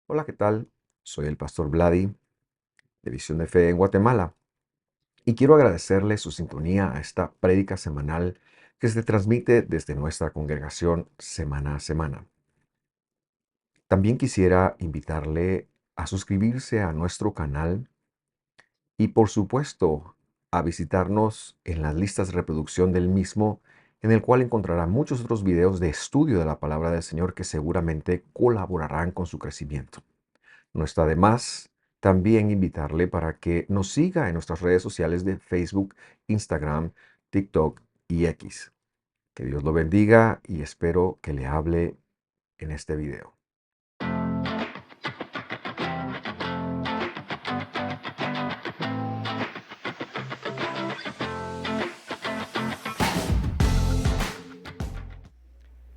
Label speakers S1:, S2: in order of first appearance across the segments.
S1: Hola, ¿qué tal? Soy el pastor Vladi de Visión de Fe en Guatemala y quiero agradecerle su sintonía a esta prédica semanal que se transmite desde nuestra congregación semana a semana. También quisiera invitarle a suscribirse a nuestro canal y por supuesto a visitarnos en las listas de reproducción del mismo, en el cual encontrará muchos otros videos de estudio de la palabra del Señor que seguramente colaborarán con su crecimiento. No está de más también invitarle para que nos siga en nuestras redes sociales de Facebook, Instagram, TikTok y X. Que Dios lo bendiga y espero que le hable en este video.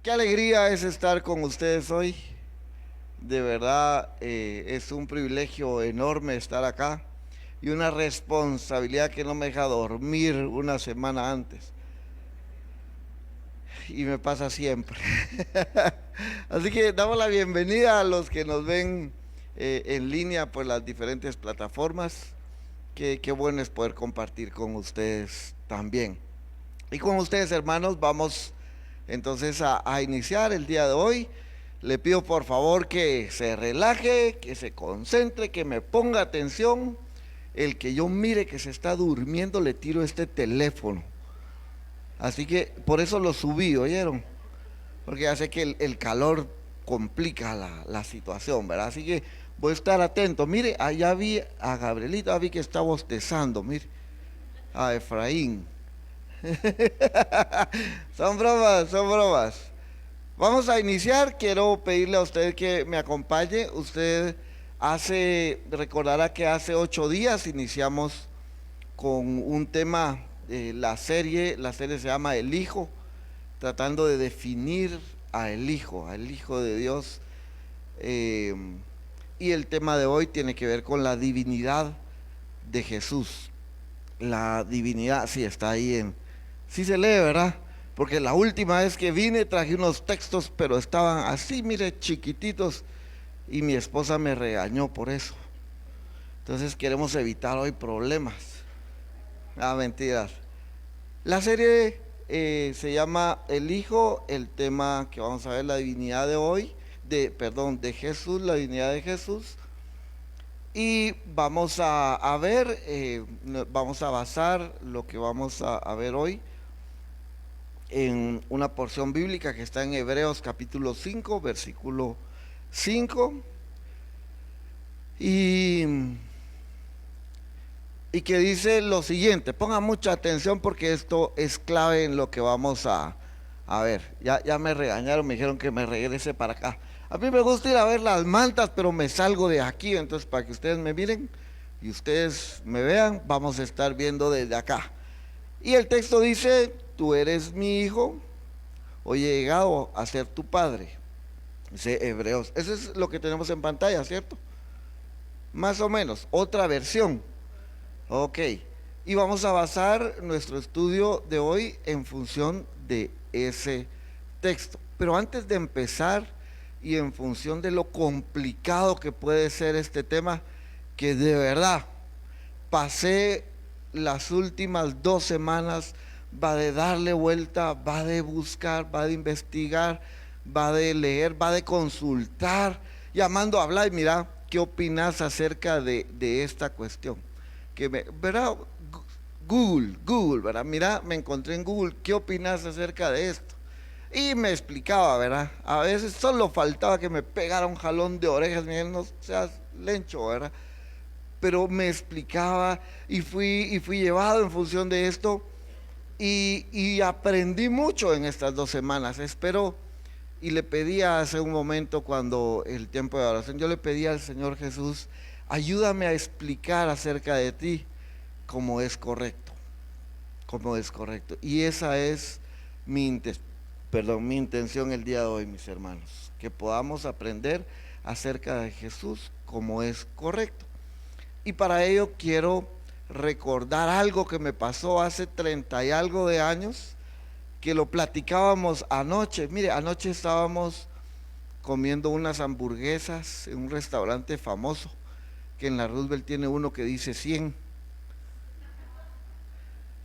S2: Qué alegría es estar con ustedes hoy. De verdad es un privilegio enorme estar acá y una responsabilidad que no me deja dormir una semana antes. Y me pasa siempre. Así que damos la bienvenida a los que nos ven en línea por las diferentes plataformas. Qué bueno es poder compartir con ustedes también. Y con ustedes, hermanos, vamos entonces a iniciar el día de hoy. Le pido por favor que se relaje, que se concentre, que me ponga atención. El que yo mire que se está durmiendo, le tiro este teléfono. Así que por eso lo subí, ¿oyeron? Porque ya sé que el calor complica la situación, ¿verdad? Así que voy a estar atento. Mire, allá vi a Gabrielita, vi que está bostezando, mire, a Efraín. Son bromas, son bromas. Vamos a iniciar. Quiero pedirle a usted que me acompañe. Usted recordará que hace 8 días iniciamos con un tema de la serie se llama El Hijo, tratando de definir al Hijo de Dios. Eh, y el tema de hoy tiene que ver con la divinidad de Jesús. La divinidad, sí, está ahí sí se lee, ¿verdad? Porque la última vez que vine traje unos textos, pero estaban así, mire, chiquititos, y mi esposa me regañó por eso. Entonces queremos evitar hoy problemas. Ah, mentiras. La serie se llama El Hijo, el tema que vamos a ver, la divinidad de hoy, perdón, de Jesús, la divinidad de Jesús. Y vamos a ver, vamos a basar lo que vamos a ver hoy en una porción bíblica que está en Hebreos capítulo 5 versículo 5 y, y que dice lo siguiente. Pongan mucha atención porque esto es clave en lo que vamos a ver. Ya me regañaron, me dijeron que me regrese para acá. A mí me gusta ir a ver las mantas, pero me salgo de aquí. Entonces, para que ustedes me miren y ustedes me vean, vamos a estar viendo desde acá. Y el texto dice: tú eres mi hijo, hoy he llegado a ser tu padre. Dice Hebreos. Eso es lo que tenemos en pantalla, ¿cierto? Más o menos, otra versión. Ok. Y vamos a basar nuestro estudio de hoy en función de ese texto. Pero antes de empezar y en función de lo complicado que puede ser este tema, que de verdad pasé las últimas 2 semanas, va de darle vuelta, va de buscar, va de investigar, va de leer, va de consultar, llamando a hablar. Y mira, ¿qué opinas acerca de esta cuestión? ¿Verdad? Google, ¿verdad? Mira, me encontré en Google, ¿qué opinas acerca de esto? Y me explicaba, ¿verdad? A veces solo faltaba que me pegara un jalón de orejas, Miguel, no seas lencho, ¿verdad? Pero me explicaba y fui llevado en función de esto y aprendí mucho en estas 2 semanas. Espero, y le pedía hace un momento cuando el tiempo de oración, yo le pedía al Señor Jesús: ayúdame a explicar acerca de ti como es correcto, como es correcto. Y esa es mi, mi intención el día de hoy, mis hermanos, que podamos aprender acerca de Jesús como es correcto. Y para ello quiero recordar algo que me pasó hace 30 y algo de años, que lo platicábamos anoche. Mire, anoche estábamos comiendo unas hamburguesas en un restaurante famoso, que en la Roosevelt tiene uno que dice 100.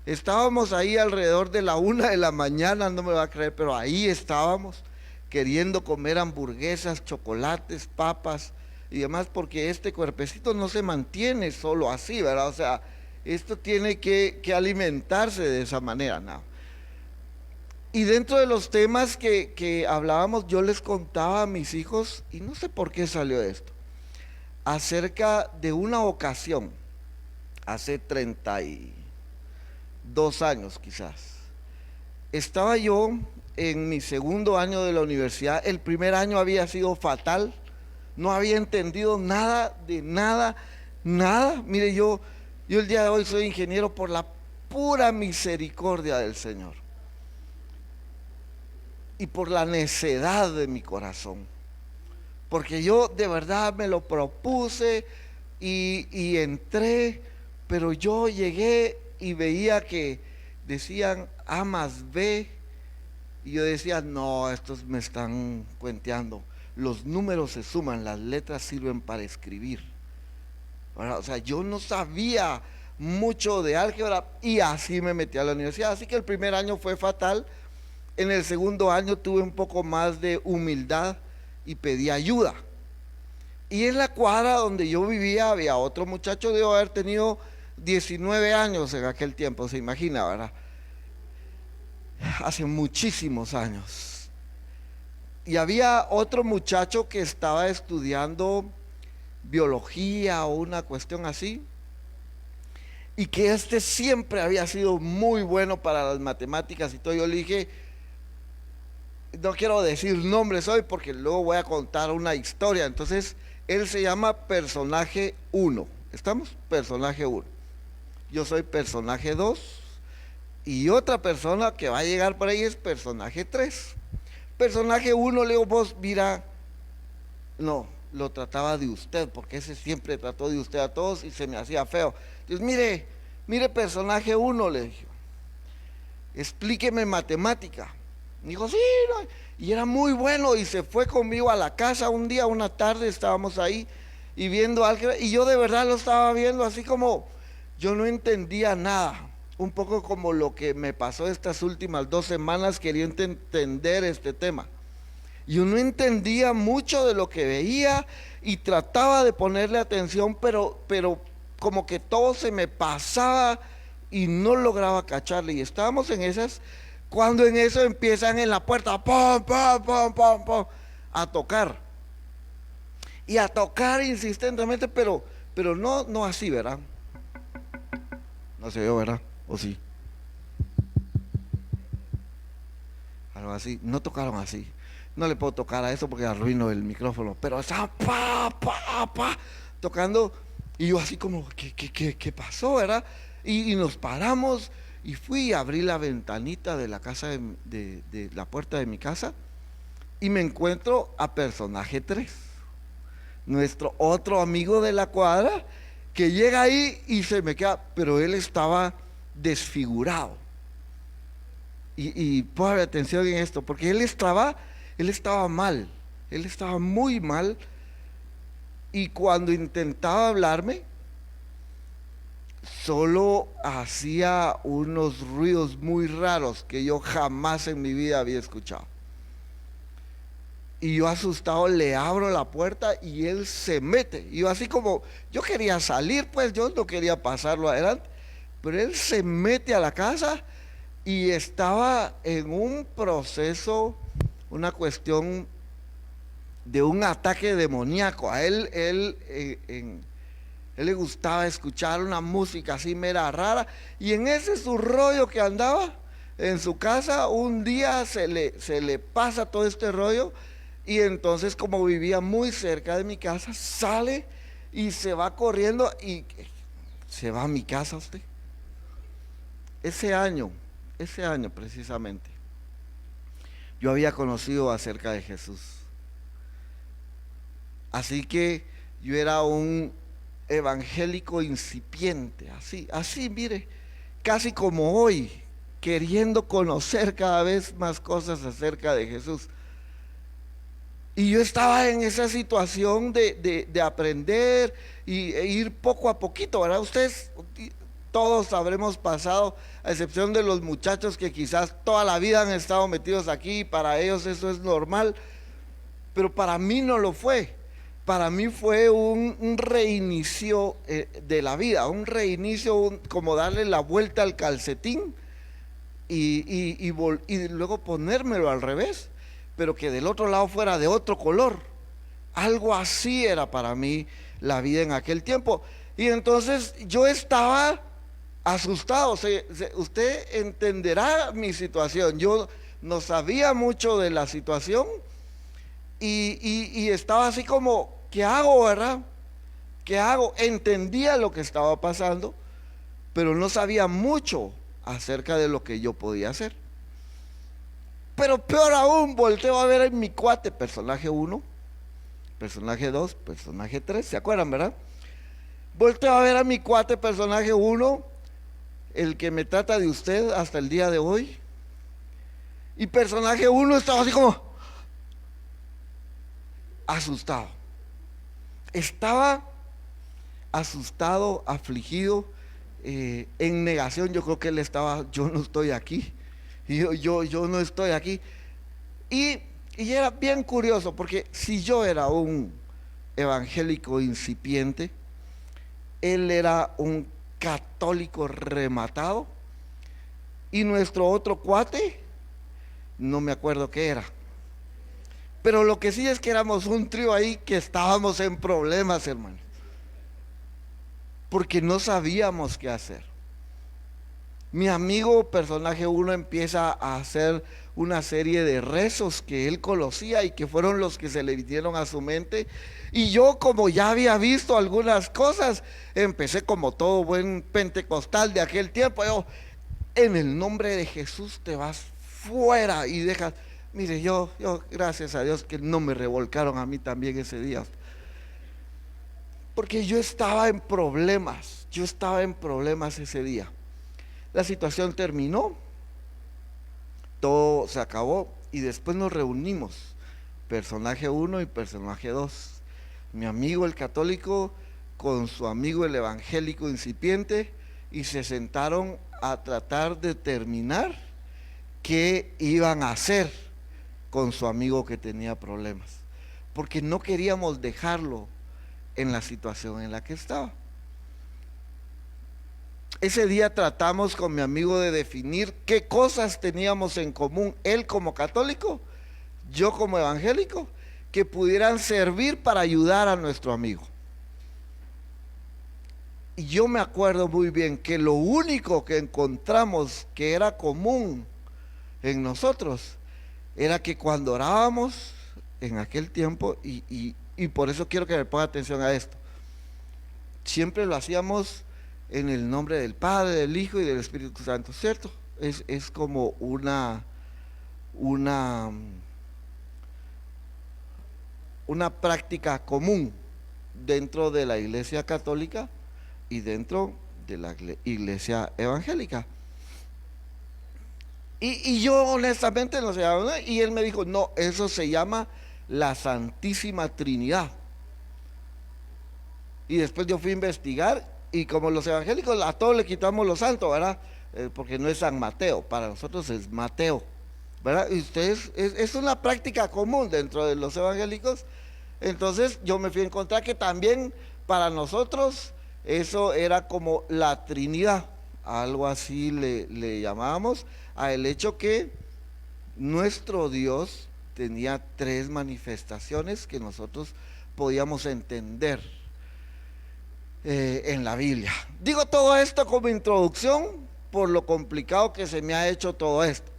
S2: Estábamos ahí alrededor de la 1 de la mañana, no me va a creer, pero ahí estábamos queriendo comer hamburguesas, chocolates, papas y demás, porque este cuerpecito no se mantiene solo así, ¿verdad? O sea, esto tiene que alimentarse de esa manera, ¿no? Y dentro de los temas que hablábamos, yo les contaba a mis hijos, y no sé por qué salió esto, acerca de una ocasión, hace 32 años quizás. Estaba yo en mi segundo año de la universidad. El primer año había sido fatal, no había entendido nada de nada, nada. Mire, yo el día de hoy soy ingeniero por la pura misericordia del Señor y por la necedad de mi corazón, porque yo de verdad me lo propuse y entré, pero yo llegué y veía que decían A más B, y yo decía, no, estos me están cuenteando. Los números se suman, las letras sirven para escribir. O sea, yo no sabía mucho de álgebra y así me metí a la universidad. Así que el primer año fue fatal. En el segundo año tuve un poco más de humildad y pedí ayuda. Y en la cuadra donde yo vivía había otro muchacho, de haber tenido 19 años en aquel tiempo, se imagina, ¿verdad? Hace muchísimos años. Y había otro muchacho que estaba estudiando biología o una cuestión así, y que este siempre había sido muy bueno para las matemáticas y todo. Yo le dije, no quiero decir nombres hoy porque luego voy a contar una historia. Entonces, él se llama personaje 1. ¿Estamos? Personaje 1. Yo soy personaje 2. Y otra persona que va a llegar por ahí es personaje 3. Personaje 1, le digo, vos, mira, no, lo trataba de usted, porque ese siempre trató de usted a todos y se me hacía feo. Entonces, mire personaje 1, le dije, explíqueme matemática. Me dijo, sí, no. Y era muy bueno y se fue conmigo a la casa un día, una tarde, estábamos ahí y viendo álgebra, y yo de verdad lo estaba viendo así como yo no entendía nada, un poco como lo que me pasó estas últimas 2 semanas queriendo entender este tema. Yo no entendía mucho de lo que veía y trataba de ponerle atención, pero como que todo se me pasaba y no lograba cacharle. Y estábamos en esas, cuando en eso empiezan en la puerta, pum, pum, pum, pum, pum, a tocar. Y a tocar insistentemente, pero no así, ¿verdad? No se vio, ¿verdad? ¿O sí? Algo así. No tocaron así. No le puedo tocar a eso porque arruino el micrófono. Pero estaba tocando. Y yo así como, ¿qué pasó, verdad? Y nos paramos y fui a abrir la ventanita de la casa, de la puerta de mi casa. Y me encuentro a personaje 3, nuestro otro amigo de la cuadra, que llega ahí y se me queda, pero él estaba desfigurado. Y ponle atención en esto, porque él estaba mal, él estaba muy mal, y cuando intentaba hablarme, solo hacía unos ruidos muy raros que yo jamás en mi vida había escuchado. Y yo asustado le abro la puerta y él se mete. Y yo así como, yo quería salir, pues yo no quería pasarlo adelante. Pero él se mete a la casa y estaba en un proceso, una cuestión de un ataque demoníaco. A él le gustaba escuchar una música así mera rara. Y en ese su rollo que andaba en su casa, un día se le pasa todo este rollo. Y entonces, como vivía muy cerca de mi casa, sale y se va corriendo y se va a mi casa usted. Ese año precisamente, yo había conocido acerca de Jesús. Así que yo era un evangélico incipiente, así, mire, casi como hoy, queriendo conocer cada vez más cosas acerca de Jesús. Y yo estaba en esa situación de aprender e ir poco a poquito, ¿verdad? Ustedes, todos habremos pasado, a excepción de los muchachos que quizás toda la vida han estado metidos aquí, y para ellos eso es normal, pero para mí no lo fue. Para mí fue un reinicio de la vida, un reinicio, como darle la vuelta al calcetín y luego ponérmelo al revés, pero que del otro lado fuera de otro color. Algo así era para mí la vida en aquel tiempo. Y entonces yo estaba asustado. Usted entenderá mi situación. Yo no sabía mucho de la situación y estaba así como, ¿qué hago, verdad? ¿Qué hago? Entendía lo que estaba pasando, pero no sabía mucho acerca de lo que yo podía hacer. Pero peor aún, volteo a ver en mi cuate, personaje uno, personaje 2, personaje 3, ¿se acuerdan, verdad? Volteo a ver a mi cuate, personaje uno, el que me trata de usted hasta el día de hoy. Y personaje uno estaba así como asustado. Estaba asustado, afligido, en negación. Yo creo que él estaba, yo no estoy aquí. Y yo no estoy aquí. Y, y era bien curioso, porque si yo era un evangélico incipiente, él era un católico rematado, y nuestro otro cuate, no me acuerdo qué era. Pero lo que sí es que éramos un trío ahí que estábamos en problemas, hermano, porque no sabíamos qué hacer. Mi amigo personaje uno empieza a hacer una serie de rezos que él conocía y que fueron los que se le vinieron a su mente. Y yo, como ya había visto algunas cosas, empecé como todo buen pentecostal de aquel tiempo. Yo, en el nombre de Jesús te vas fuera y dejas. Mire, yo gracias a Dios que no me revolcaron a mí también ese día. Porque yo estaba en problemas, ese día. La situación terminó, todo se acabó y después nos reunimos, personaje uno y personaje 2. Mi amigo el católico con su amigo el evangélico incipiente, y se sentaron a tratar de determinar qué iban a hacer con su amigo que tenía problemas, porque no queríamos dejarlo en la situación en la que estaba. Ese día tratamos con mi amigo de definir qué cosas teníamos en común, él como católico, yo como evangélico, que pudieran servir para ayudar a nuestro amigo. Y yo me acuerdo muy bien que lo único que encontramos que era común en nosotros era que cuando orábamos en aquel tiempo, y por eso quiero que me ponga atención a esto, siempre lo hacíamos en el nombre del Padre, del Hijo y del Espíritu Santo, ¿cierto? Es como una, una práctica común dentro de la Iglesia Católica y dentro de la Iglesia Evangélica. Y yo honestamente no sé, y él me dijo, no, eso se llama la Santísima Trinidad. Y después yo fui a investigar, y como los evangélicos a todos le quitamos los santos, ¿verdad? Porque no es San Mateo, para nosotros es Mateo, ¿verdad? Y ustedes, es una práctica común dentro de los evangélicos. Entonces yo me fui a encontrar que también para nosotros eso era como la Trinidad, algo así le llamábamos, a el hecho que nuestro Dios tenía tres manifestaciones que nosotros podíamos entender en la Biblia. Digo todo esto como introducción por lo complicado que se me ha hecho todo esto.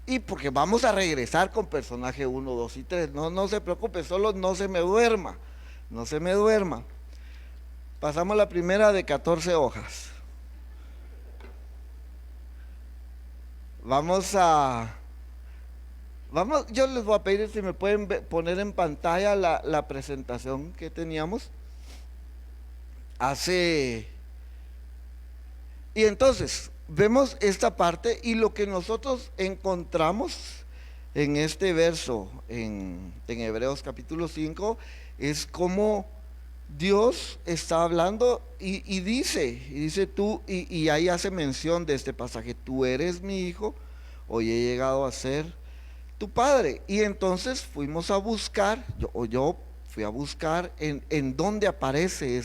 S2: Y porque vamos a regresar con personaje 1, 2 y 3. No se preocupe, solo no se me duerma. No se me duerma. Pasamos la primera de 14 hojas. Yo les voy a pedir si me pueden poner en pantalla la presentación que teníamos. Y entonces vemos esta parte, y lo que nosotros encontramos en este verso, en Hebreos capítulo 5, es como Dios está hablando y dice tú, y ahí hace mención de este pasaje: tú eres mi hijo, hoy he llegado a ser tu padre. Y entonces fuimos a buscar, yo fui a buscar en dónde aparece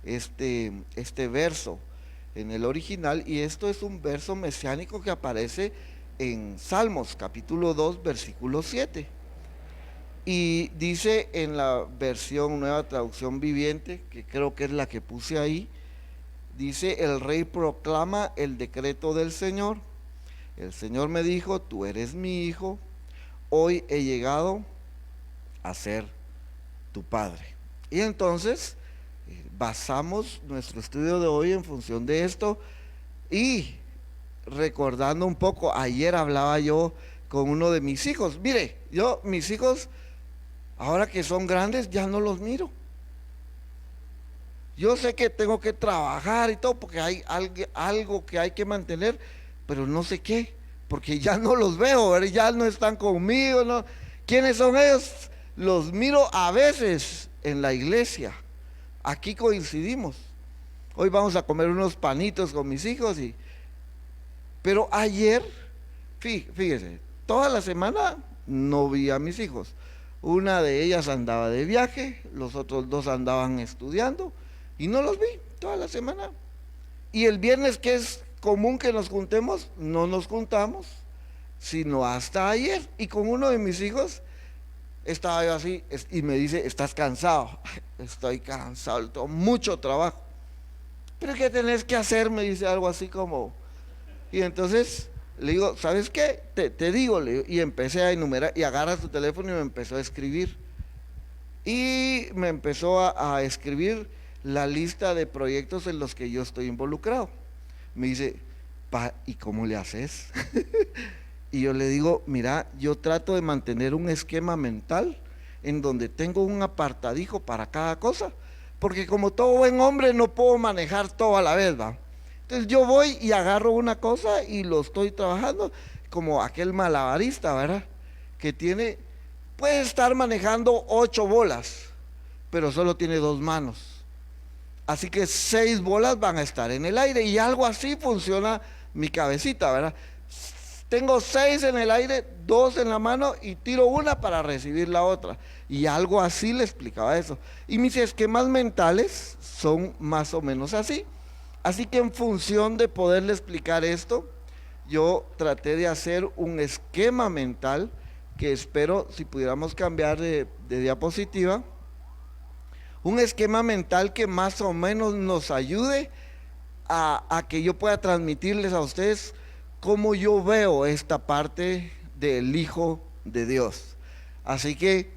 S2: este verso en el original, y esto es un verso mesiánico que aparece en Salmos capítulo 2 versículo 7. Y dice en la versión Nueva Traducción Viviente, que creo que es la que puse ahí, dice: el rey proclama el decreto del Señor. El Señor me dijo, tú eres mi hijo, hoy he llegado a ser tu padre. Y entonces basamos nuestro estudio de hoy en función de esto. Y recordando un poco, ayer hablaba yo con uno de mis hijos. Mire, mis hijos, ahora que son grandes, ya no los miro. Yo sé que tengo que trabajar y todo porque hay algo que hay que mantener, pero no sé qué, porque ya no los veo, ¿verdad? Ya no están conmigo, ¿no? ¿Quiénes son ellos? Los miro a veces en la iglesia. Aquí coincidimos. Hoy vamos a comer unos panitos con mis hijos pero ayer, fíjese, toda la semana no vi a mis hijos. Una de ellas andaba de viaje, los otros dos andaban estudiando y no los vi toda la semana. Y el viernes, que es común que nos juntemos, no nos juntamos, sino hasta ayer. Y con uno de mis hijos estaba yo así y me dice: ¿estás cansado? Estoy cansado, tengo mucho trabajo. ¿Pero qué tenés que hacer? Me dice algo así como... Y entonces le digo: ¿sabes qué? Te digo, le digo, y empecé a enumerar, y agarra su teléfono y me empezó a escribir. Y me empezó a escribir la lista de proyectos en los que yo estoy involucrado. Me dice: ¿y cómo le haces? Y yo le digo: mira, yo trato de mantener un esquema mental en donde tengo un apartadijo para cada cosa, porque como todo buen hombre no puedo manejar todo a la vez, ¿va? Entonces yo voy y agarro una cosa y lo estoy trabajando, como aquel malabarista, ¿verdad? Que puede estar manejando 8 bolas, pero solo tiene 2 manos. Así que 6 bolas van a estar en el aire, y algo así funciona mi cabecita, ¿verdad? Tengo 6 en el aire, 2 en la mano, y tiro una para recibir la otra. Y algo así le explicaba eso. Y mis esquemas mentales son más o menos así. Así que en función de poderle explicar esto, yo traté de hacer un esquema mental que espero, si pudiéramos cambiar de diapositiva, un esquema mental que más o menos nos ayude a que yo pueda transmitirles a ustedes cómo yo veo esta parte del Hijo de Dios. Así que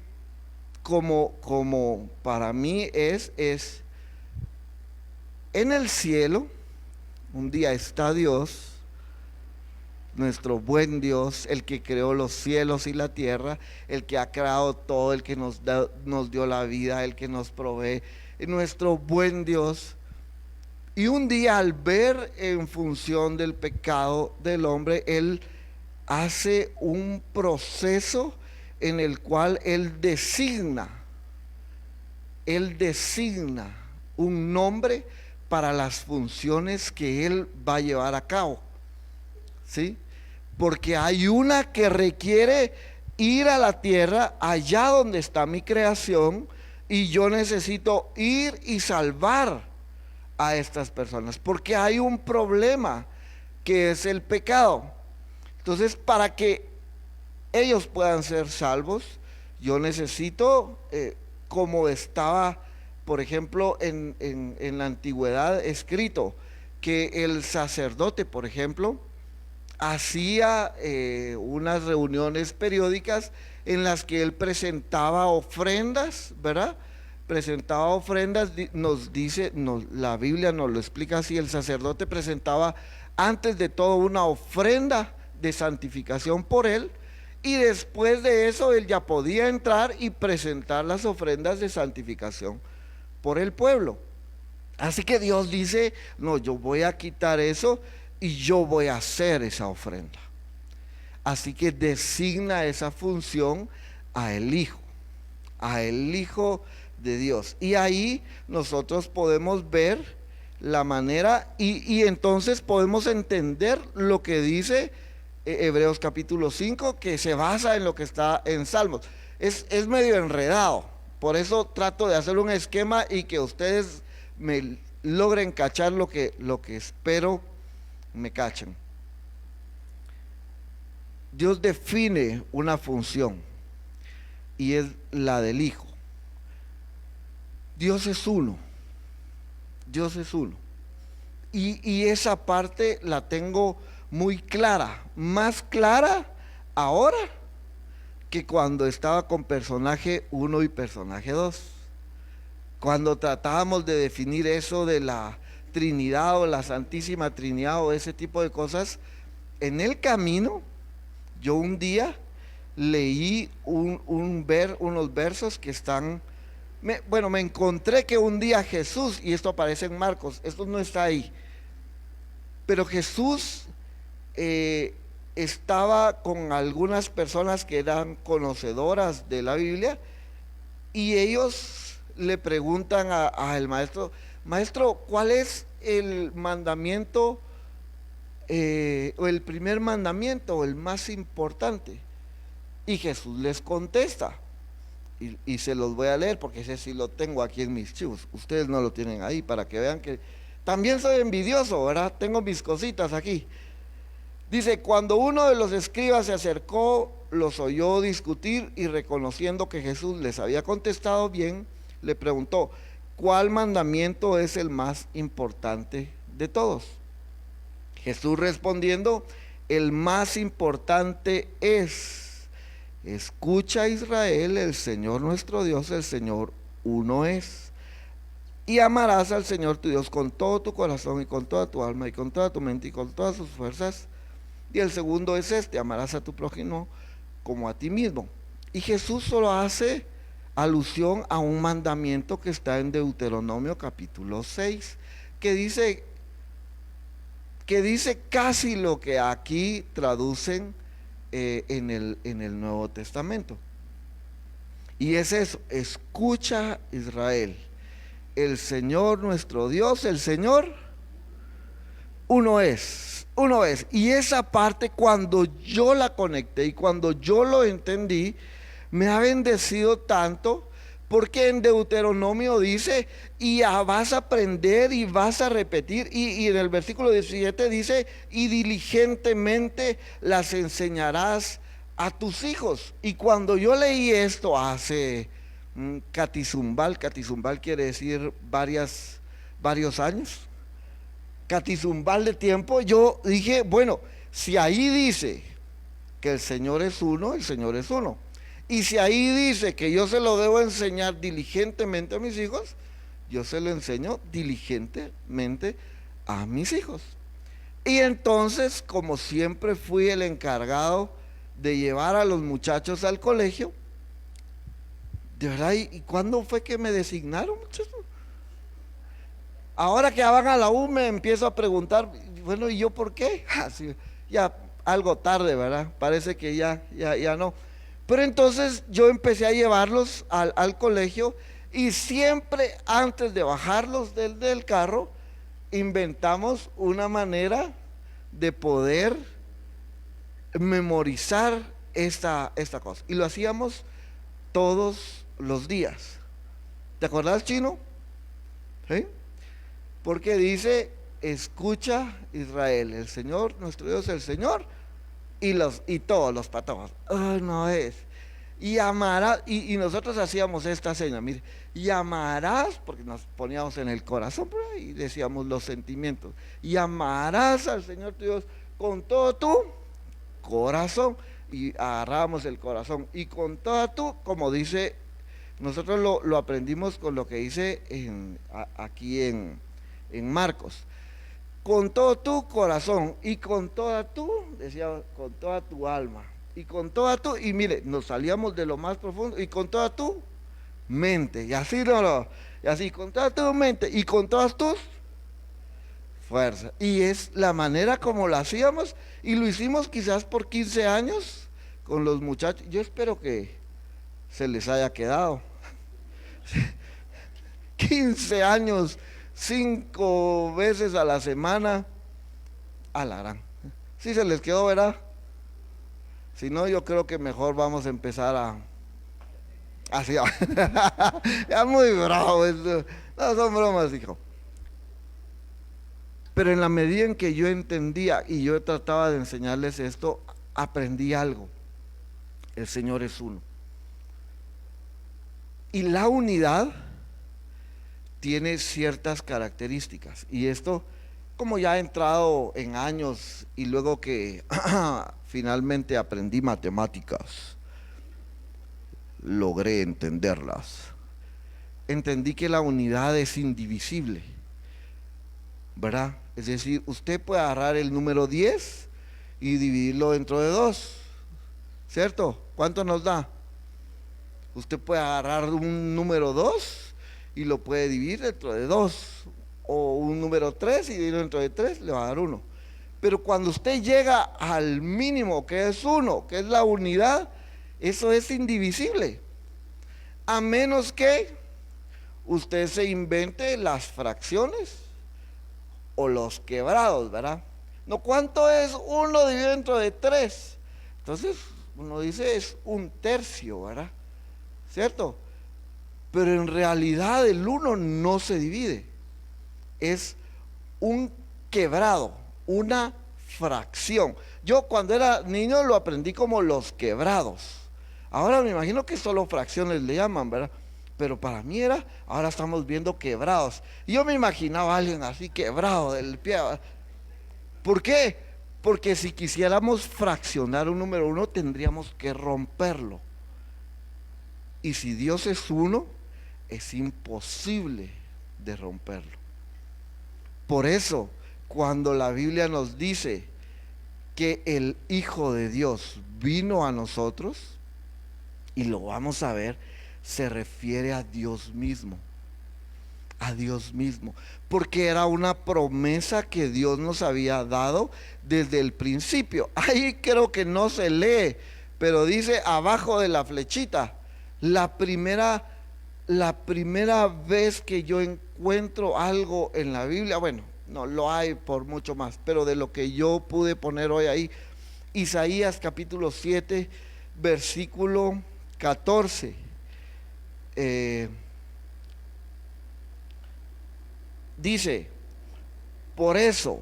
S2: como para mí es en el cielo, un día está Dios, nuestro buen Dios, el que creó los cielos y la tierra, el que ha creado todo, el que nos dio la vida, el que nos provee, nuestro buen Dios. Y un día, al ver en función del pecado del hombre, Él hace un proceso en el cual Él designa un nombre para las funciones que Él va a llevar a cabo. ¿Sí? Porque hay una que requiere ir a la tierra, allá donde está mi creación, y yo necesito ir y salvar a estas personas, porque hay un problema que es el pecado. Entonces, para que ellos puedan ser salvos, yo necesito, como estaba, por ejemplo, en la antigüedad escrito, que el sacerdote, por ejemplo, hacía unas reuniones periódicas en las que él presentaba ofrendas, ¿verdad? Presentaba ofrendas, la Biblia nos lo explica así: el sacerdote presentaba antes de todo una ofrenda de santificación por él, y después de eso él ya podía entrar y presentar las ofrendas de santificación por el pueblo. Así que Dios dice: no, yo voy a quitar eso y yo voy a hacer esa ofrenda. Así que designa esa función a el Hijo de Dios. Y ahí nosotros podemos ver la manera y entonces podemos entender lo que dice Hebreos capítulo 5, que se basa en lo que está en Salmos. Es medio enredado, por eso trato de hacer un esquema y que ustedes me logren cachar lo que espero me cachen. Dios define una función y es la del Hijo. Dios es uno. Dios es uno. Y esa parte la tengo muy clara, más clara ahora que cuando estaba con personaje 1 y personaje 2. Cuando tratábamos de definir eso de la Trinidad o la Santísima Trinidad o ese tipo de cosas, en el camino, yo un día leí unos versos que están... me encontré que un día Jesús, y esto aparece en Marcos, esto no está ahí, pero Jesús estaba con algunas personas que eran conocedoras de la Biblia y ellos le preguntan al maestro, maestro, ¿cuál es el mandamiento o el primer mandamiento o el más importante? Y Jesús les contesta. Y se los voy a leer porque ese sí lo tengo aquí en mis chivos. Ustedes no lo tienen ahí para que vean que también soy envidioso, ¿verdad? Tengo mis cositas aquí. Dice, cuando uno de los escribas se acercó, los oyó discutir y reconociendo que Jesús les había contestado bien, le preguntó, ¿cuál mandamiento es el más importante de todos? Jesús respondiendo, el más importante es... Escucha Israel, el Señor nuestro Dios, el Señor uno es. Y amarás al Señor tu Dios con todo tu corazón y con toda tu alma y con toda tu mente y con todas sus fuerzas. Y el segundo es este, amarás a tu prójimo como a ti mismo. Y Jesús solo hace alusión a un mandamiento que está en Deuteronomio capítulo 6, que dice casi lo que aquí traducen en el Nuevo Testamento. Y es eso, escucha Israel, el Señor nuestro Dios, el Señor uno es, uno es. Y esa parte cuando yo la conecté y cuando yo lo entendí, me ha bendecido tanto. Porque en Deuteronomio dice, y vas a aprender y vas a repetir, y en el versículo 17 dice, y diligentemente las enseñarás a tus hijos. Y cuando yo leí esto hace catizumbal quiere decir varios años, catizumbal de tiempo, yo dije, bueno, si ahí dice que el Señor es uno, el Señor es uno. Y si ahí dice que yo se lo debo enseñar diligentemente a mis hijos, yo se lo enseño diligentemente a mis hijos. Y entonces, como siempre fui el encargado de llevar a los muchachos al colegio, de verdad, ¿y cuándo fue que me designaron, muchachos? Ahora que ya van a la U me empiezo a preguntar, bueno, ¿y yo por qué? Así, ya algo tarde, ¿verdad? Parece que ya no. Pero entonces yo empecé a llevarlos al colegio y siempre antes de bajarlos del carro, inventamos una manera de poder memorizar esta cosa. Y lo hacíamos todos los días. ¿Te acordás, Chino? ¿Sí? Porque dice, escucha Israel, el Señor, nuestro Dios, el Señor, y todos los patojos. No es. Y amarás, y nosotros hacíamos esta seña, mire, y amarás, porque nos poníamos en el corazón y decíamos los sentimientos, y amarás al Señor tu Dios con todo tu corazón, y agarrábamos el corazón, y con toda tu, como dice, nosotros lo aprendimos con lo que dice aquí en Marcos, con todo tu corazón y con toda tu, decía, con toda tu alma y con toda tu, y mire, nos salíamos de lo más profundo, y con toda tu mente, y así y así, con toda tu mente y con todas tus fuerza. Y es la manera como lo hacíamos y lo hicimos quizás por 15 años con los muchachos. Yo espero que se les haya quedado. 15 años, 5 veces a la semana, a la gran. Si se les quedó, ¿verdad? Si no, yo creo que mejor vamos a empezar a... Así, ya muy bravo esto. No, son bromas, hijo. Pero en la medida en que yo entendía y yo trataba de enseñarles esto, aprendí algo. El Señor es uno. Y la unidad tiene ciertas características. Y esto, como ya he entrado en años y luego que finalmente aprendí matemáticas, logré entenderlas. Entendí que la unidad es indivisible, ¿verdad? Es decir, usted puede agarrar el número 10 y dividirlo dentro de 2, ¿cierto? ¿Cuánto nos da? Usted puede agarrar un número 2 y lo puede dividir dentro de 2, o un número 3 y dividirlo dentro de 3, le va a dar 1. Pero cuando usted llega al mínimo, que es 1, que es la unidad, eso es indivisible. A menos que usted se invente las fracciones o los quebrados, ¿verdad? No, ¿cuánto es 1 dividido dentro de 3? Entonces, uno dice es 1/3, ¿verdad? ¿Cierto? Pero en realidad el 1 no se divide. Es un quebrado, una fracción. Yo cuando era niño lo aprendí como los quebrados. Ahora me imagino que solo fracciones le llaman, ¿verdad? Pero para mí era, ahora estamos viendo quebrados. Y yo me imaginaba a alguien así quebrado del pie. ¿Por qué? Porque si quisiéramos fraccionar un número 1 tendríamos que romperlo. Y si Dios es uno, es imposible de romperlo. Por eso, cuando la Biblia nos dice que el Hijo de Dios vino a nosotros, y lo vamos a ver, se refiere a Dios mismo. A Dios mismo. Porque era una promesa que Dios nos había dado desde el principio. Ahí creo que no se lee, pero dice abajo de la flechita. La primera vez que yo encuentro algo en la Biblia, bueno, no lo hay por mucho más, pero de lo que yo pude poner hoy ahí, Isaías capítulo 7, versículo 14. Dice, por eso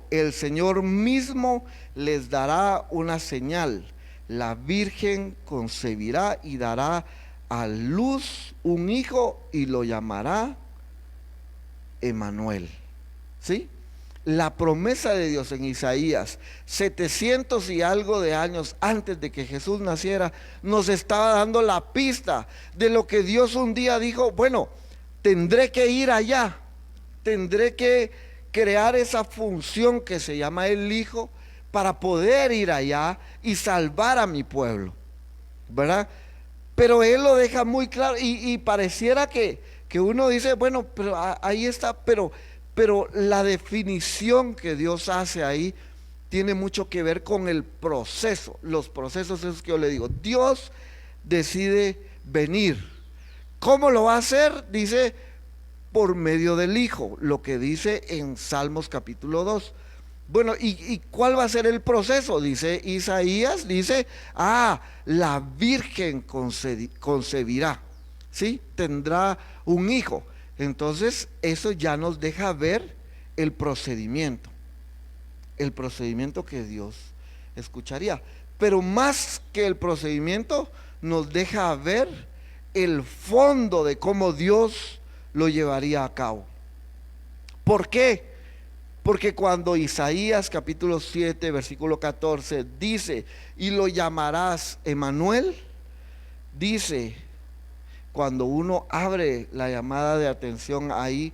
S2: el Señor mismo les dará una señal. La Virgen concebirá y dará a luz un hijo y lo llamará Emanuel. ¿Sí? La promesa de Dios en Isaías, 700 y algo de años antes de que Jesús naciera, nos estaba dando la pista de lo que Dios un día dijo, bueno, tendré que ir allá, tendré que crear esa función que se llama el Hijo para poder ir allá y salvar a mi pueblo, ¿verdad? Pero Él lo deja muy claro y pareciera que uno dice, bueno, pero ahí está, pero la definición que Dios hace ahí tiene mucho que ver con el proceso, los procesos esos que yo le digo. Dios decide venir. ¿Cómo lo va a hacer? Dice, por medio del Hijo, lo que dice en Salmos capítulo 2. Bueno, ¿y cuál va a ser el proceso? Dice Isaías, dice, la Virgen concebirá, ¿sí? Tendrá un hijo. Entonces, eso ya nos deja ver el procedimiento que Dios escucharía. Pero más que el procedimiento, nos deja ver el fondo de cómo Dios lo llevaría a cabo. ¿Por qué? Porque cuando Isaías capítulo 7 versículo 14 dice, y lo llamarás Emanuel, dice, cuando uno abre la llamada de atención ahí,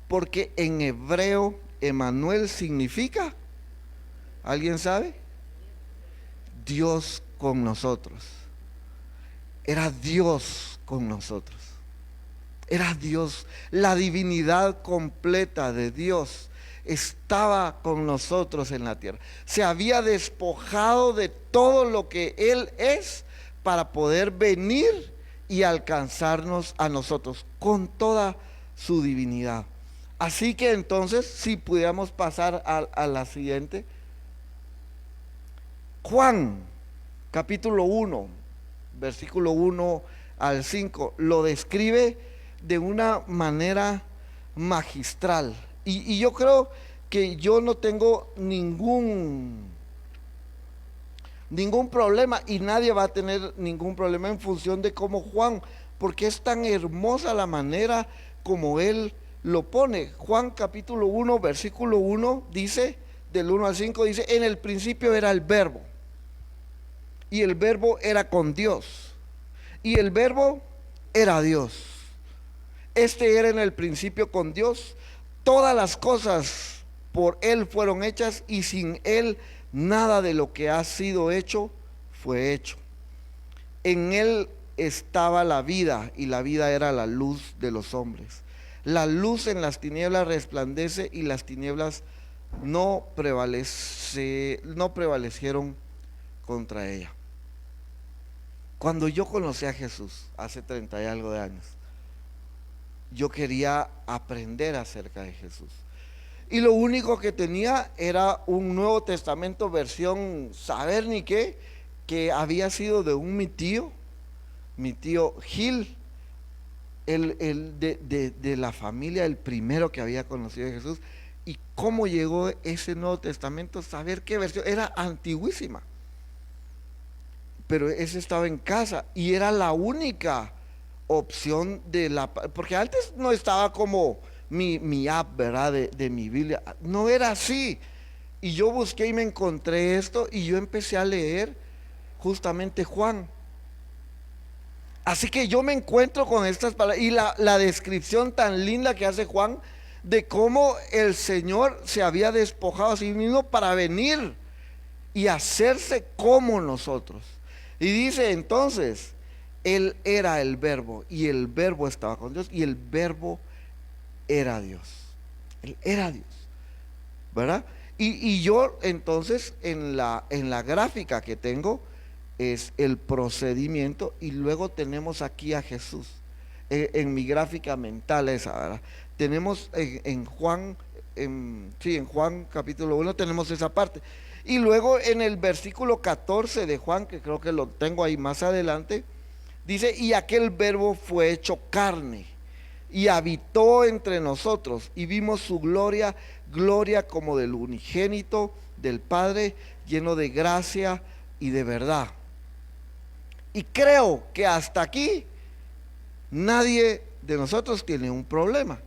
S2: porque en hebreo Emanuel significa, ¿alguien sabe? Dios con nosotros. Era Dios con nosotros. Era Dios, la divinidad completa de Dios estaba con nosotros en la tierra. Se había despojado de todo lo que Él es para poder venir y alcanzarnos a nosotros con toda su divinidad. Así que entonces, si pudiéramos pasar a la siguiente, Juan, capítulo 1, versículo 1 al 5, lo describe de una manera magistral. Y yo creo que yo no tengo ningún problema, y nadie va a tener ningún problema en función de cómo Juan, porque es tan hermosa la manera como él lo pone. Juan capítulo 1, versículo 1 dice, del 1 al 5 dice, en el principio era el verbo, y el verbo era con Dios, y el verbo era Dios. Este era en el principio con Dios. Todas las cosas por Él fueron hechas, y sin Él nada de lo que ha sido hecho fue hecho. En Él estaba la vida, y la vida era la luz de los hombres. La luz en las tinieblas resplandece, y las tinieblas no prevalecieron contra ella. Cuando yo conocí a Jesús hace 30 y algo de años, yo quería aprender acerca de Jesús. Y lo único que tenía era un Nuevo Testamento versión saber ni qué, que había sido de mi tío Gil, de la familia, el primero que había conocido a Jesús. Y cómo llegó ese Nuevo Testamento, saber qué versión, era antiguísima. Pero ese estaba en casa y era la única opción porque antes no estaba como mi app, ¿verdad? De mi Biblia, no era así. Y yo busqué y me encontré esto, y yo empecé a leer justamente Juan. Así que yo me encuentro con estas palabras y la descripción tan linda que hace Juan de cómo el Señor se había despojado a sí mismo para venir y hacerse como nosotros. Y dice entonces, Él era el verbo, y el verbo estaba con Dios, y el verbo era Dios. Él era Dios, ¿verdad? Y yo entonces en la gráfica que tengo es el procedimiento, y luego tenemos aquí a Jesús. En mi gráfica mental esa, ¿verdad? Tenemos en Juan, en Juan capítulo 1 tenemos esa parte. Y luego en el versículo 14 de Juan, que creo que lo tengo ahí más adelante, dice, y aquel verbo fue hecho carne y habitó entre nosotros, y vimos su gloria, gloria como del unigénito del Padre, lleno de gracia y de verdad. Y creo que hasta aquí nadie de nosotros tiene un problema,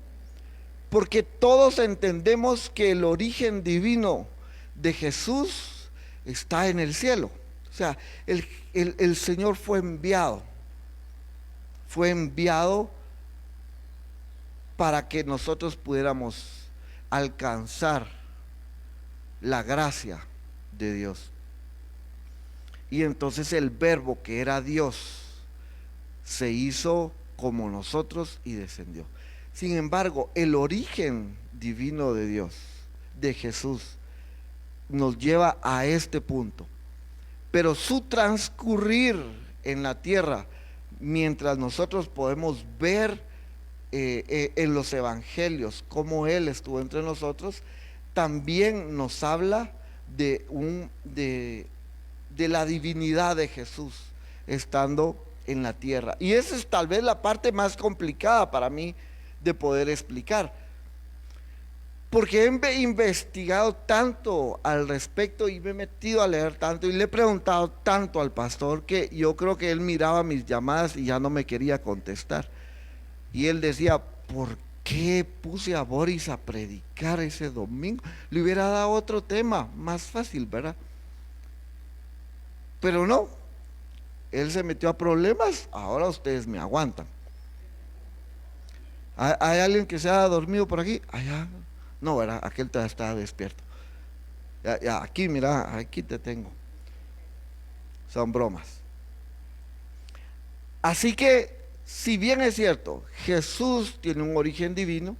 S2: porque todos entendemos que el origen divino de Jesús está en el cielo. O sea, el Señor fue enviado para que nosotros pudiéramos alcanzar la gracia de Dios. Y entonces el verbo, que era Dios, se hizo como nosotros y descendió. Sin embargo, el origen divino de Dios, de Jesús, nos lleva a este punto. Pero su transcurrir en la tierra, mientras nosotros podemos ver en los evangelios cómo Él estuvo entre nosotros, también nos habla de la divinidad de Jesús estando en la tierra. Y esa es tal vez la parte más complicada para mí de poder explicar, porque he investigado tanto al respecto y me he metido a leer tanto y le he preguntado tanto al pastor, que yo creo que él miraba mis llamadas y ya no me quería contestar. Y él decía, ¿por qué puse a Boris a predicar ese domingo? Le hubiera dado otro tema más fácil, ¿verdad? Pero no, él se metió a problemas. Ahora ustedes me aguantan. ¿Hay alguien que se ha dormido por aquí? Allá. No, ¿verdad? Aquel todavía estaba despierto. Ya, aquí, mira, aquí te tengo. Son bromas. Así que, si bien es cierto, Jesús tiene un origen divino,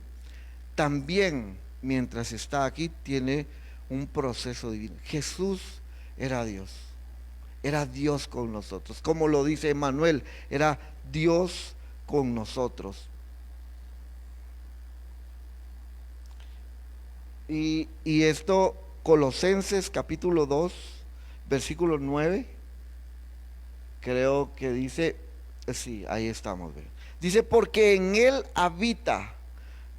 S2: también mientras está aquí tiene un proceso divino. Jesús era Dios con nosotros, como lo dice Emmanuel, era Dios con nosotros. Y esto, Colosenses capítulo 2, versículo 9, creo que dice, sí, ahí estamos. Dice, porque en Él habita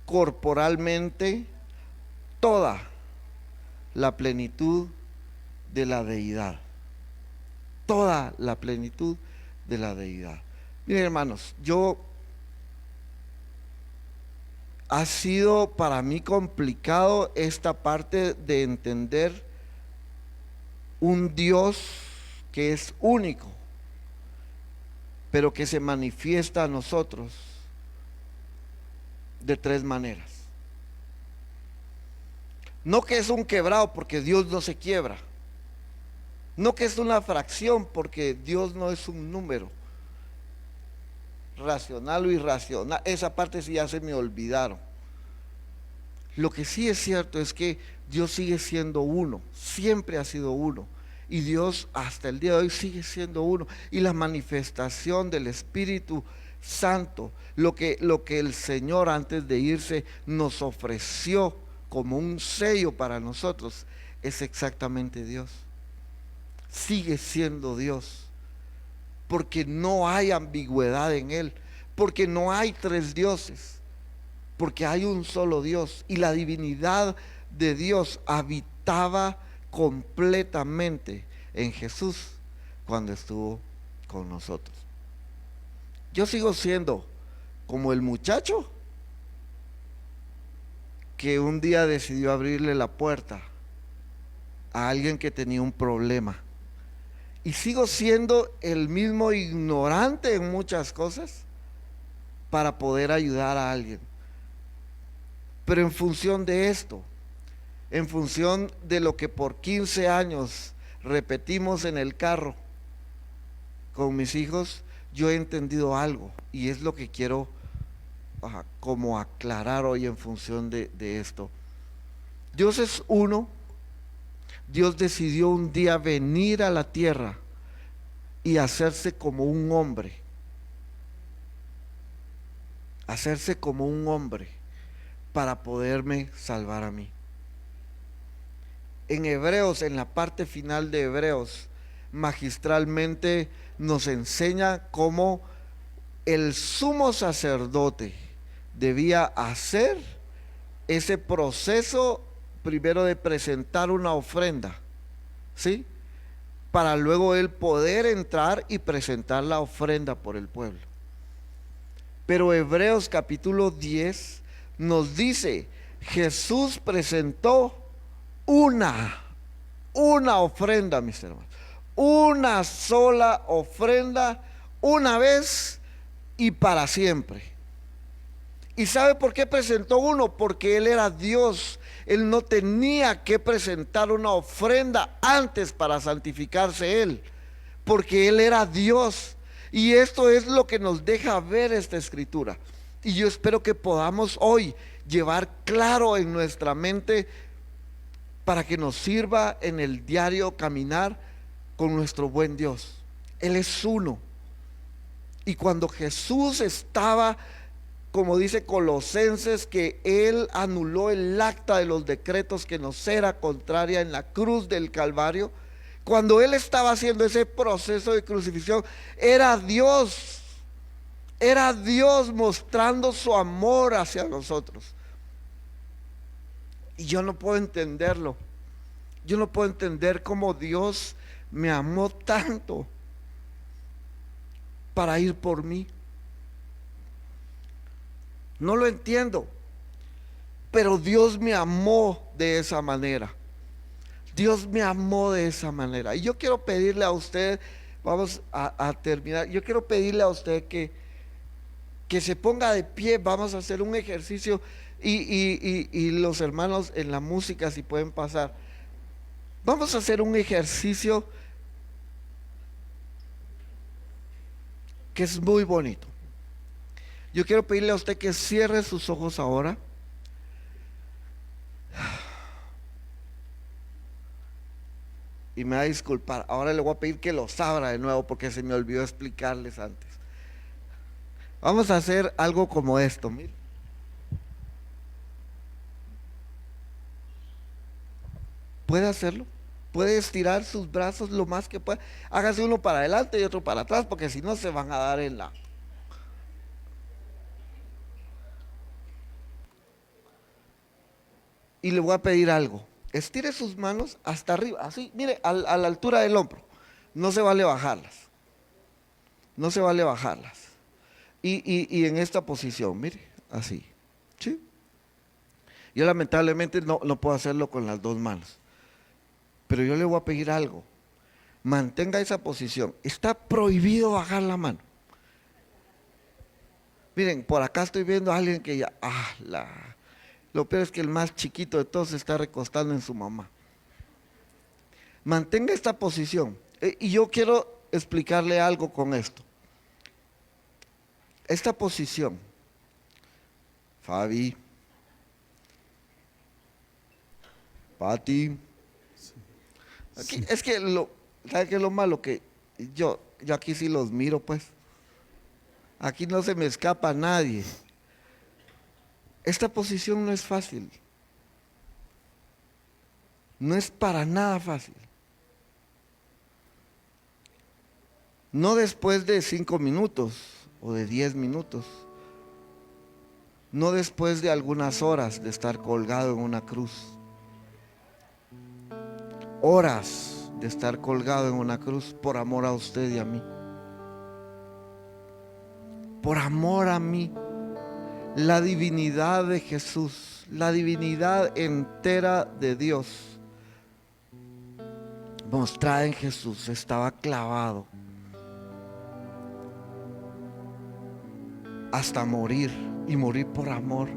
S2: corporalmente toda la plenitud de la deidad. Toda la plenitud de la deidad. Miren, hermanos, ha sido para mí complicado esta parte de entender un Dios que es único, pero que se manifiesta a nosotros de tres maneras. No que es un quebrado, porque Dios no se quiebra. No que es una fracción, porque Dios no es un número racional o irracional. Esa parte sí ya se me olvidaron. Lo que sí es cierto es que Dios sigue siendo uno, siempre ha sido uno. Y Dios hasta el día de hoy sigue siendo uno. Y la manifestación del Espíritu Santo, lo que el Señor antes de irse nos ofreció como un sello para nosotros, es exactamente Dios. Sigue siendo Dios, porque no hay ambigüedad en Él, porque no hay tres dioses, porque hay un solo Dios, y la divinidad de Dios habitaba completamente en Jesús cuando estuvo con nosotros. Yo sigo siendo como el muchacho que un día decidió abrirle la puerta a alguien que tenía un problema. Y sigo siendo el mismo ignorante en muchas cosas para poder ayudar a alguien. Pero en función de esto, en función de lo que por 15 años repetimos en el carro con mis hijos, yo he entendido algo, y es lo que quiero como aclarar hoy en función de esto. Dios es uno. Dios decidió un día venir a la tierra y hacerse como un hombre. Hacerse como un hombre para poderme salvar a mí. En Hebreos, en la parte final de Hebreos, magistralmente nos enseña cómo el sumo sacerdote debía hacer ese proceso primero de presentar una ofrenda, ¿sí? Para luego él poder entrar y presentar la ofrenda por el pueblo. Pero Hebreos capítulo 10 nos dice, Jesús presentó una ofrenda, mis hermanos, una sola ofrenda, una vez y para siempre. ¿Y sabe por qué presentó uno? Porque Él era Dios. Él no tenía que presentar una ofrenda antes para santificarse Él, porque Él era Dios. Y esto es lo que nos deja ver esta escritura. Y yo espero que podamos hoy llevar claro en nuestra mente, para que nos sirva en el diario caminar con nuestro buen Dios. Él es uno. Y cuando Jesús estaba, como dice Colosenses, que Él anuló el acta de los decretos que nos era contraria en la cruz del Calvario, cuando Él estaba haciendo ese proceso de crucifixión, era Dios mostrando su amor hacia nosotros. Y yo no puedo entenderlo. Yo no puedo entender cómo Dios me amó tanto para ir por mí. No lo entiendo, pero Dios me amó de esa manera. Dios me amó de esa manera. Y yo quiero pedirle a usted, vamos a terminar, yo quiero pedirle a usted que se ponga de pie. Vamos a hacer un ejercicio, y los hermanos en la música, si pueden pasar, vamos a hacer un ejercicio que es muy bonito. Yo quiero pedirle a usted que cierre sus ojos ahora. Y me va a disculpar, ahora le voy a pedir que los abra de nuevo porque se me olvidó explicarles antes. Vamos a hacer algo como esto, mire. ¿Puede hacerlo? Puede estirar sus brazos lo más que pueda. Hágase uno para adelante y otro para atrás, porque si no se van a dar en la... Y le voy a pedir algo. Estire sus manos hasta arriba, así, mire, a la altura del hombro. No se vale bajarlas. No se vale bajarlas. Y en esta posición, mire, así. ¿Sí? Yo lamentablemente no puedo hacerlo con las dos manos. Pero yo le voy a pedir algo. Mantenga esa posición. Está prohibido bajar la mano. Miren, por acá estoy viendo a alguien que ya... Lo peor es que el más chiquito de todos se está recostando en su mamá. Mantenga esta posición. Y yo quiero explicarle algo con esto. Esta posición, Fabi, Pati, aquí, es que ¿sabe qué es lo malo? Que yo aquí sí los miro, pues. Aquí no se me escapa nadie. Esta posición no es fácil. No es para nada fácil. No después de 5 minutos o de 10 minutos. No después de algunas horas de estar colgado en una cruz. Horas de estar colgado en una cruz por amor a usted y a mí. Por amor a mí. La divinidad de Jesús, la divinidad entera de Dios, mostrada en Jesús, estaba clavado hasta morir, y morir por amor,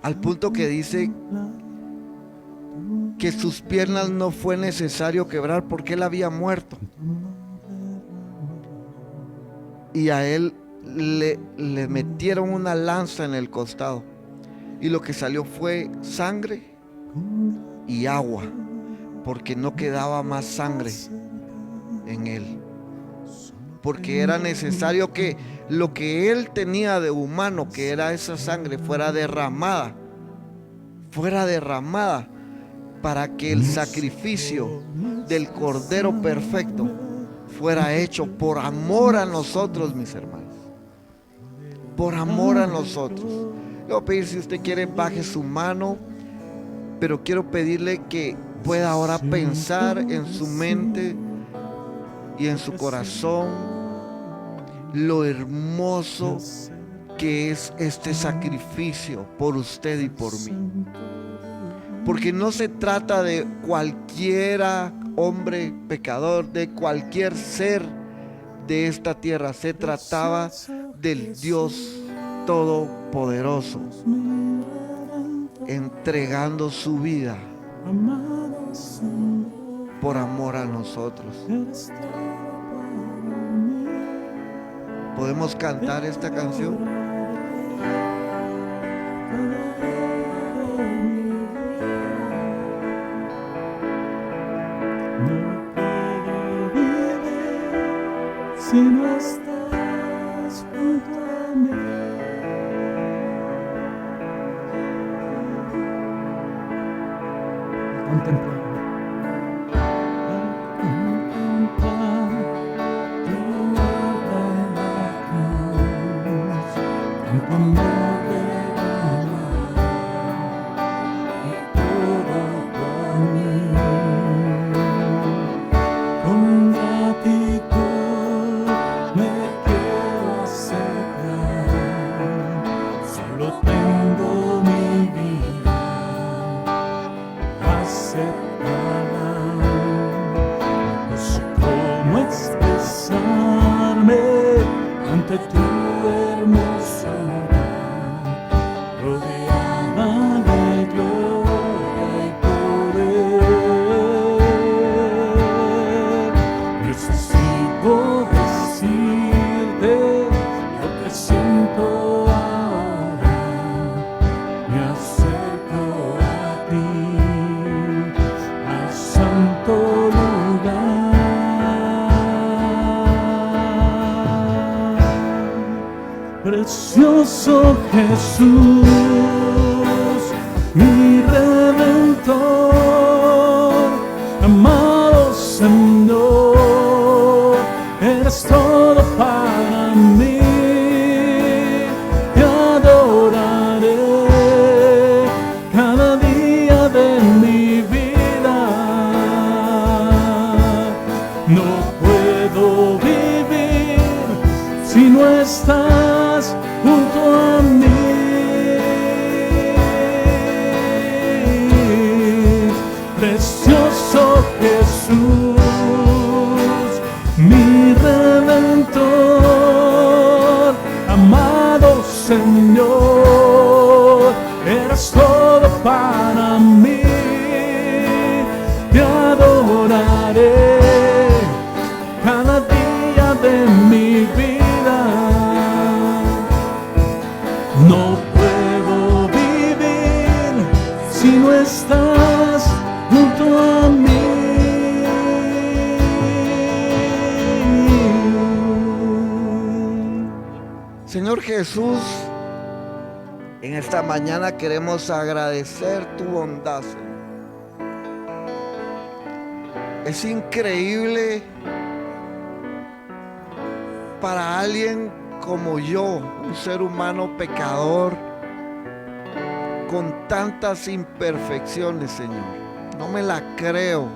S2: al punto que dice que sus piernas no fue necesario quebrar porque él había muerto, y a él le metieron una lanza en el costado, y lo que salió fue sangre y agua, porque no quedaba más sangre en él, porque era necesario que lo que él tenía de humano, que era esa sangre, fuera derramada para que el sacrificio del Cordero perfecto fuera hecho por amor a nosotros, mis hermanos. Por amor a nosotros. Le voy a pedir, si usted quiere, baje su mano, pero quiero pedirle que pueda ahora pensar en su mente y en su corazón lo hermoso que es este sacrificio por usted y por mí. Porque no se trata de cualquiera hombre pecador, de cualquier ser de esta tierra. Se trataba del Dios Todopoderoso, entregando su vida por amor a nosotros. ¿Podemos cantar esta canción?
S3: Si no estás junto a mí, contemplar tu obra en la cruz, en tu amor regalar y todo por mí, con gratitud me quiero acercar, solo tengo mi vida, aceptarla. No sé cómo expresarme ante tu hermosura, rodeada de gloria y poder. Necesito decirte lo Precioso Jesús, mi Redentor, amado Señor, eres todo para mí. Te adoraré cada día de mi vida. No puedo vivir si no estás junto a mí. Precioso Jesús, mi Redentor, amado Señor, eres todo para mí. Te adoraré cada día de mi vida. No puedo vivir si no estás junto a mí.
S2: Señor Jesús, en esta mañana queremos agradecer tu bondad, Señor. Es increíble para alguien como yo, un ser humano pecador, con tantas imperfecciones, Señor. No me la creo,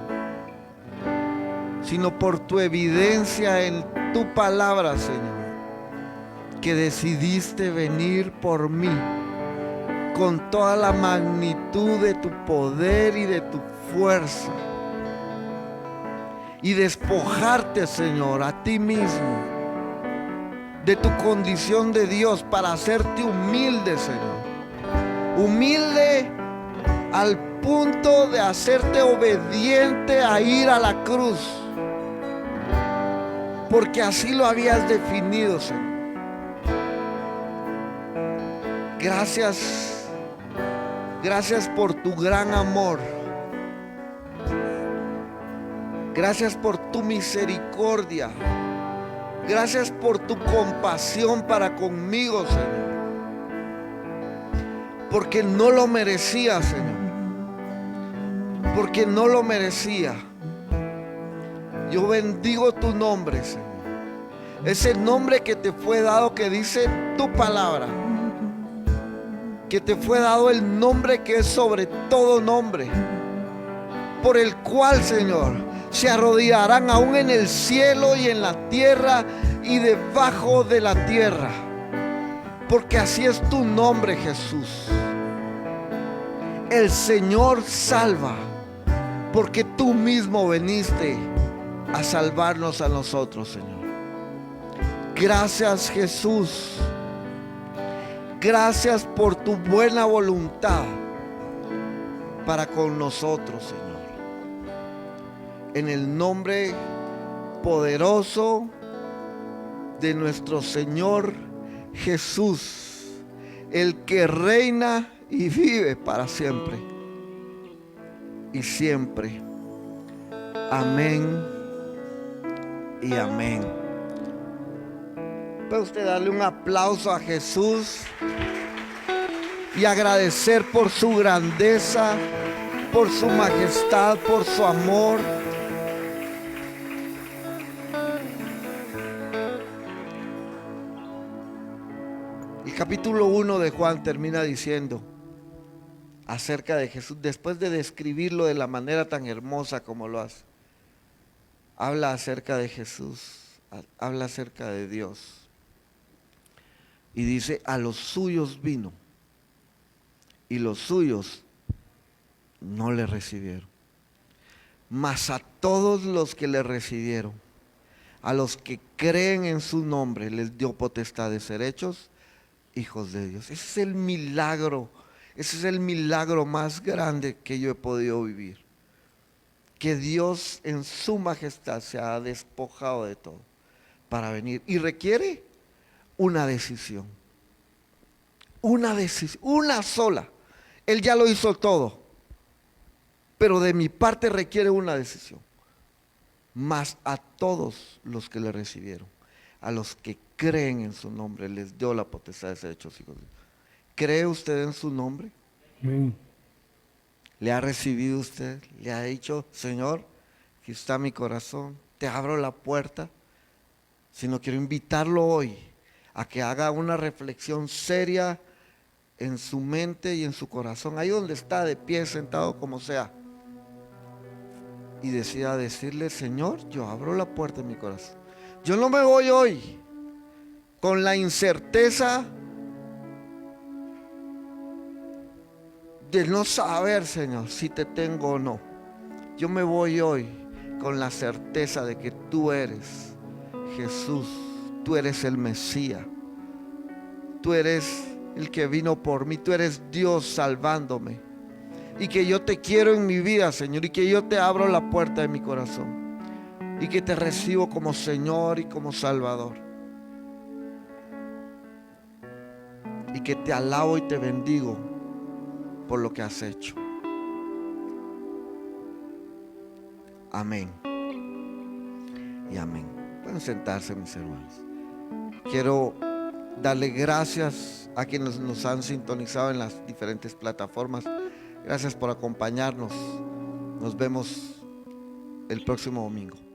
S2: sino por tu evidencia en tu palabra, Señor, que decidiste venir por mí con toda la magnitud de tu poder y de tu fuerza, y despojarte, Señor, a ti mismo de tu condición de Dios para hacerte humilde, Señor. Humilde al punto de hacerte obediente a ir a la cruz, porque así lo habías definido, Señor. Gracias, gracias por tu gran amor. Gracias por tu misericordia. Gracias por tu compasión para conmigo, Señor. Porque no lo merecía, Señor. Porque no lo merecía. Yo bendigo tu nombre, Señor. Ese nombre que te fue dado, que dice tu palabra, que te fue dado el nombre que es sobre todo nombre, por el cual, Señor, se arrodillarán aún en el cielo y en la tierra y debajo de la tierra. Porque así es tu nombre, Jesús. El Señor salva, porque tú mismo viniste a salvarnos a nosotros, Señor. Gracias, Jesús. Gracias por tu buena voluntad para con nosotros, Señor. En el nombre poderoso de nuestro Señor Jesús, el que reina y vive para siempre y siempre. Amén y amén. ¿Puede usted darle un aplauso a Jesús y agradecer por su grandeza, por su majestad, por su amor? El capítulo 1 de Juan termina diciendo acerca de Jesús, después de describirlo de la manera tan hermosa como lo hace. Habla acerca de Jesús, habla acerca de Dios. Y dice, a los suyos vino, y los suyos no le recibieron. Mas a todos los que le recibieron, a los que creen en su nombre, les dio potestad de ser hechos hijos de Dios. Ese es el milagro. Ese es el milagro más grande que yo he podido vivir. Que Dios en su majestad se ha despojado de todo para venir. Y requiere una decisión. Una decisión, una sola. Él ya lo hizo todo. Pero de mi parte requiere una decisión. Mas a todos los que le recibieron, a los que creen en su nombre, les dio la potestad de ser hechos hijos de Dios. ¿Cree usted en su nombre?
S3: Amén.
S2: ¿Le ha recibido usted? ¿Le ha dicho, Señor, aquí está mi corazón, te abro la puerta? Sino quiero invitarlo hoy a que haga una reflexión seria en su mente y en su corazón, ahí donde está, de pie, sentado, como sea, y decida decirle, Señor, yo abro la puerta de mi corazón. Yo no me voy hoy con la incerteza de no saber, Señor, si te tengo o no. Yo me voy hoy con la certeza de que tú eres Jesús, tú eres el Mesías, tú eres el que vino por mí, tú eres Dios salvándome, y que yo te quiero en mi vida, Señor, y que yo te abro la puerta de mi corazón y que te recibo como Señor y como Salvador, y que te alabo y te bendigo por lo que has hecho. Amén y amén. Pueden sentarse, mis hermanos. Quiero darle gracias a quienes nos han sintonizado en las diferentes plataformas. Gracias por acompañarnos. Nos vemos el próximo domingo.